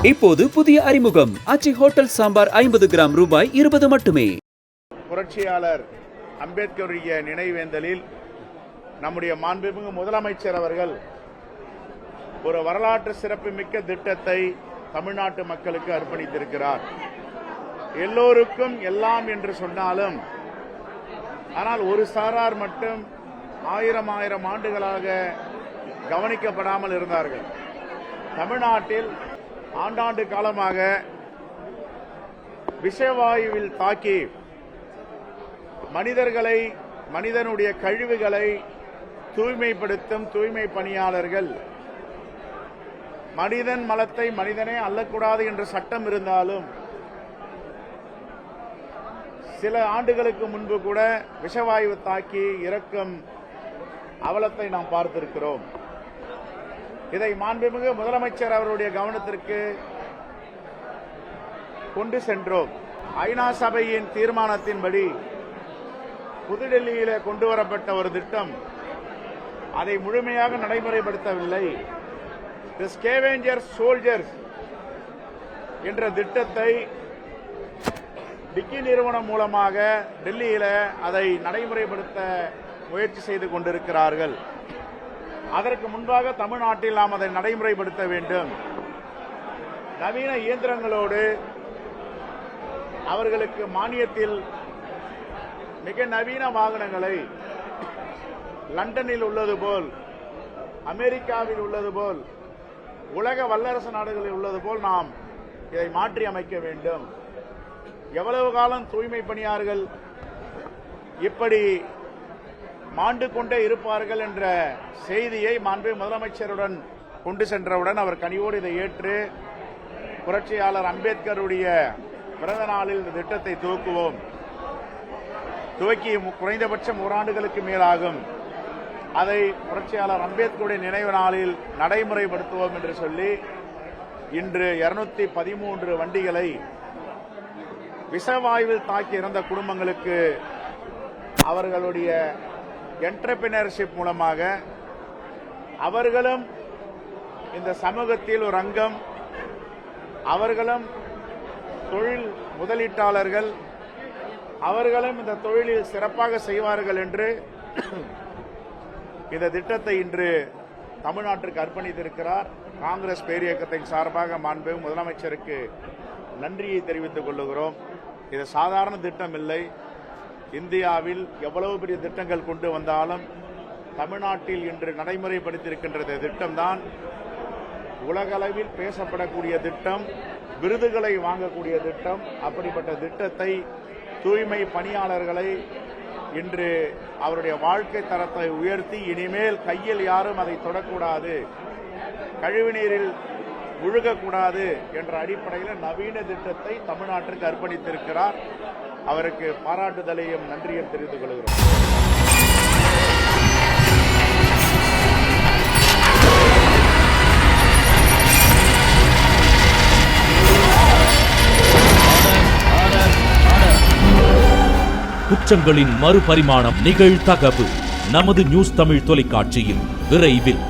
இப்போது புதிய அறிமுகம் ஆச்சி ஹோட்டல் சாம்பார் 50 கிராம் ரூபாய் 20 மட்டுமே. புரட்சியாளர் அம்பேத்கருடைய நினைவேந்தலில் நம்முடைய மாண்புமிகு முதலமைச்சர் அவர்கள் ஒரு வரலாற்று சிறப்புமிக்க திட்டத்தை தமிழ்நாட்டு மக்களுக்கு அர்ப்பணித்திருக்கிறார். எல்லோருக்கும் எல்லாம் என்று சொன்னாலும், ஆனால் ஒரு சாரார் மட்டும் ஆயிரம் ஆண்டுகளாக கவனிக்கப்படாமல் இருந்தார்கள். தமிழ்நாட்டில் ஆண்டாண்டு காலமாக விஷவாயுவில் தாக்கி மனிதனுடைய கழிவுகளை தூய்மைப்படுத்தும் தூய்மை பணியாளர்கள், மனிதன் மலத்தை மனிதனே அள்ளக்கூடாது என்ற சட்டம் இருந்தாலும் சில ஆண்டுகளுக்கு முன்பு கூட விஷவாயு தாக்கி இறக்கும் அவலத்தை நாம் பார்த்திருக்கிறோம். இதை மாண்புமிகு முதலமைச்சர் அவருடைய கவனத்திற்கு கொண்டு சென்றோம். ஐநா சபையின் தீர்மானத்தின்படி புதுடெல்லியிலே கொண்டு வரப்பட்ட ஒரு திட்டம் அதை முழுமையாக நடைமுறைப்படுத்தவில்லை. தி ஸ்கேவேஞ்சர் சோல்ஜர்ஸ் என்ற திட்டத்தை டிக்கி நிறுவனம் மூலமாக டெல்லியில அதை நடைமுறைப்படுத்த முயற்சி செய்து கொண்டிருக்கிறார்கள். அதற்கு முன்பாக தமிழ்நாட்டில் நாம் அதை நடைமுறைப்படுத்த வேண்டும். நவீன இயந்திரங்களோடு அவர்களுக்கு மானியத்தில் மிக நவீன வாகனங்களை லண்டனில் உள்ளது போல், அமெரிக்காவில் உள்ளது போல், உலக வல்லரசு நாடுகளில் உள்ளது போல் நாம் இதை மாற்றி அமைக்க வேண்டும். எவ்வளவு காலம் தூய்மை பணியாளர்கள் இப்படி மாண்டு கொண்டே இருப்பார்கள் என்ற செய்தியை மாண்பு முதலமைச்சருடன் கொண்டு சென்றவுடன் அவர் கனிவோடு இதை ஏற்று புரட்சியாளர் அம்பேத்கருடைய பிறந்த நாளில் இந்த திட்டத்தை துவக்குவோம். துவக்கி குறைந்தபட்சம் 1 ஆண்டுகளுக்கு மேலாகும். அதை புரட்சியாளர் அம்பேத்கருடைய நினைவு நாளில் நடைமுறைப்படுத்துவோம் என்று சொல்லி இன்று 213 வண்டிகளை விஷவாயுவில் தாக்கி இறந்த குடும்பங்களுக்கு அவர்களுடைய என்டர்பிரினர்ஷிப் மூலமாக அவர்களும் இந்த சமூகத்தில் ஒரு அங்கம், அவர்களும் தொழில் முதலீட்டாளர்கள், அவர்களும் இந்த தொழிலில் சிறப்பாக செய்வார்கள் என்று இந்த திட்டத்தை இன்று தமிழ்நாட்டிற்கு அர்ப்பணித்திருக்கிறார். காங்கிரஸ் பேரியக்கத்தின் சார்பாக மாண்பு முதலமைச்சருக்கு நன்றியை தெரிவித்துக் கொள்ளுகிறோம். இது சாதாரண திட்டம் இல்லை. இந்தியாவில் எவ்வளவு பெரிய திட்டங்கள் கொண்டு வந்தாலும் தமிழ்நாட்டில் இன்று நடைமுறைப்படுத்தியிருக்கின்ற திட்டம்தான் உலகளவில் பேசப்படக்கூடிய திட்டம், விருதுகளை வாங்கக்கூடிய திட்டம். அப்படிப்பட்ட திட்டத்தை தூய்மை பணியாளர்களை இன்று அவருடைய வாழ்க்கை தரத்தை உயர்த்தி இனிமேல் கையில் யாரும் அதை தொடக்கூடாது, கழிவுநீரில் முழுகக்கூடாது என்ற அடிப்படையில் நவீன திட்டத்தை தமிழ்நாட்டிற்கு அர்ப்பணித்திருக்கிறார். அவருக்கு பாராட்டுதலையும் நன்றியும் தெரிவித்துக் கொள்கிறோம். குற்றங்களின் மறுபரிமாணம் நிகழ்தகவு நமது நியூஸ் தமிழ் தொலைக்காட்சியில் விரைவில்.